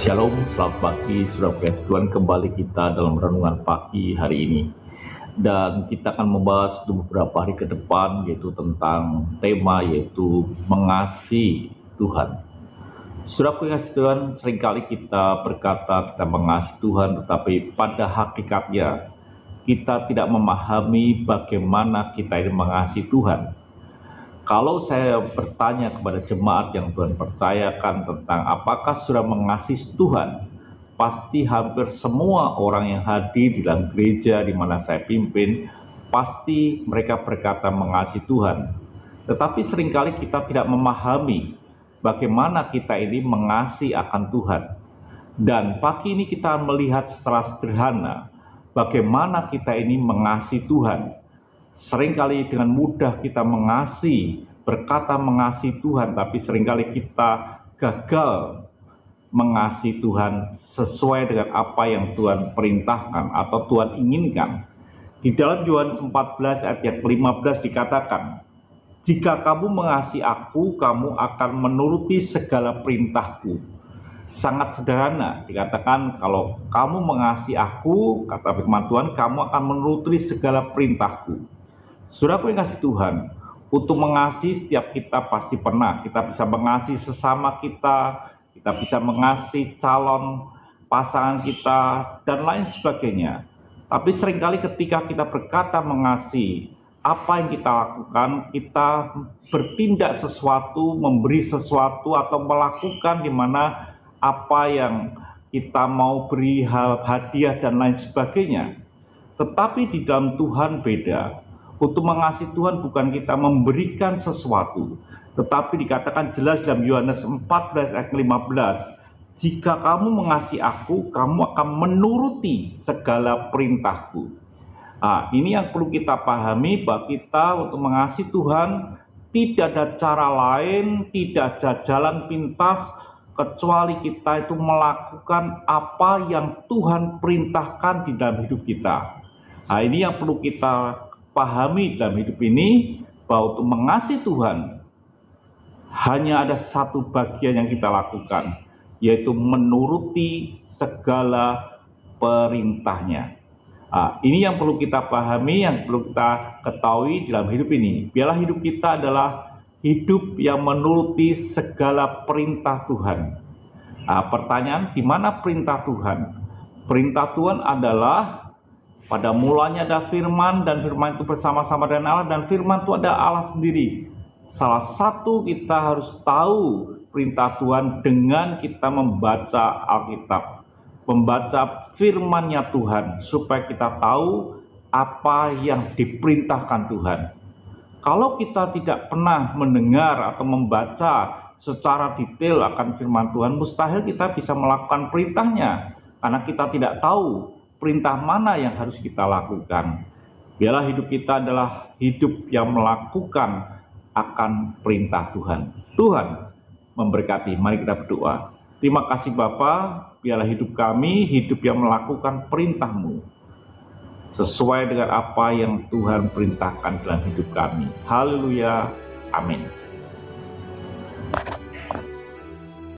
Shalom, selamat pagi, saudara kasih Tuhan. Kembali kita dalam renungan pagi hari ini. Dan kita akan membahas beberapa hari ke depan, yaitu tentang tema, yaitu mengasihi Tuhan. Saudara kasih Tuhan, seringkali kita berkata kita mengasihi Tuhan, tetapi pada hakikatnya kita tidak memahami bagaimana kita ini mengasihi Tuhan. Kalau saya bertanya kepada jemaat yang Tuhan percayakan tentang apakah sudah mengasihi Tuhan, pasti hampir semua orang yang hadir di dalam gereja di mana saya pimpin, pasti mereka berkata mengasihi Tuhan. Tetapi seringkali kita tidak memahami bagaimana kita ini mengasihi akan Tuhan. Dan pagi ini kita melihat secara sederhana bagaimana kita ini mengasihi Tuhan. Seringkali dengan mudah kita mengasihi, berkata mengasihi Tuhan, tapi seringkali kita gagal mengasihi Tuhan sesuai dengan apa yang Tuhan perintahkan atau Tuhan inginkan. Di dalam Yohanes 14 ayat 15 dikatakan, "Jika kamu mengasihi aku, kamu akan menuruti segala perintahku." Sangat sederhana, dikatakan kalau kamu mengasihi aku, kata firman Tuhan, kamu akan menuruti segala perintahku. Saudaraku yang kasih Tuhan, untuk mengasihi setiap kita pasti pernah. Kita bisa mengasihi sesama kita bisa mengasihi calon pasangan kita, dan lain sebagainya. Tapi seringkali ketika kita berkata mengasihi, apa yang kita lakukan? Kita bertindak sesuatu, memberi sesuatu, atau melakukan di mana apa yang kita mau beri hadiah dan lain sebagainya. Tetapi di dalam Tuhan beda. Untuk mengasihi Tuhan bukan kita memberikan sesuatu, tetapi dikatakan jelas dalam Yohanes 14 ayat 15, "Jika kamu mengasihi aku, kamu akan menuruti segala perintahku." Nah, ini yang perlu kita pahami, bahwa kita untuk mengasihi Tuhan tidak ada cara lain, tidak ada jalan pintas kecuali kita itu melakukan apa yang Tuhan perintahkan di dalam hidup kita. Nah, ini yang perlu kita pahami dalam hidup ini, bahwa untuk mengasihi Tuhan hanya ada satu bagian yang kita lakukan, yaitu menuruti segala perintahnya. Nah, ini yang perlu kita pahami, yang perlu kita ketahui dalam hidup ini. Biarlah hidup kita adalah hidup yang menuruti segala perintah Tuhan. Nah, pertanyaan, di mana perintah Tuhan? Perintah Tuhan adalah pada mulanya ada firman, dan firman itu bersama-sama dengan Allah, dan firman itu ada Allah sendiri. Salah satu kita harus tahu perintah Tuhan dengan kita membaca Alkitab, membaca firman-Nya Tuhan, supaya kita tahu apa yang diperintahkan Tuhan. Kalau kita tidak pernah mendengar atau membaca secara detail akan firman Tuhan, mustahil kita bisa melakukan perintahnya, karena kita tidak tahu perintah mana yang harus kita lakukan. Biarlah hidup kita adalah hidup yang melakukan akan perintah Tuhan. Tuhan memberkati. Mari kita berdoa. Terima kasih Bapa, biarlah hidup kami hidup yang melakukan perintah-Mu sesuai dengan apa yang Tuhan perintahkan dalam hidup kami. Haleluya. Amin.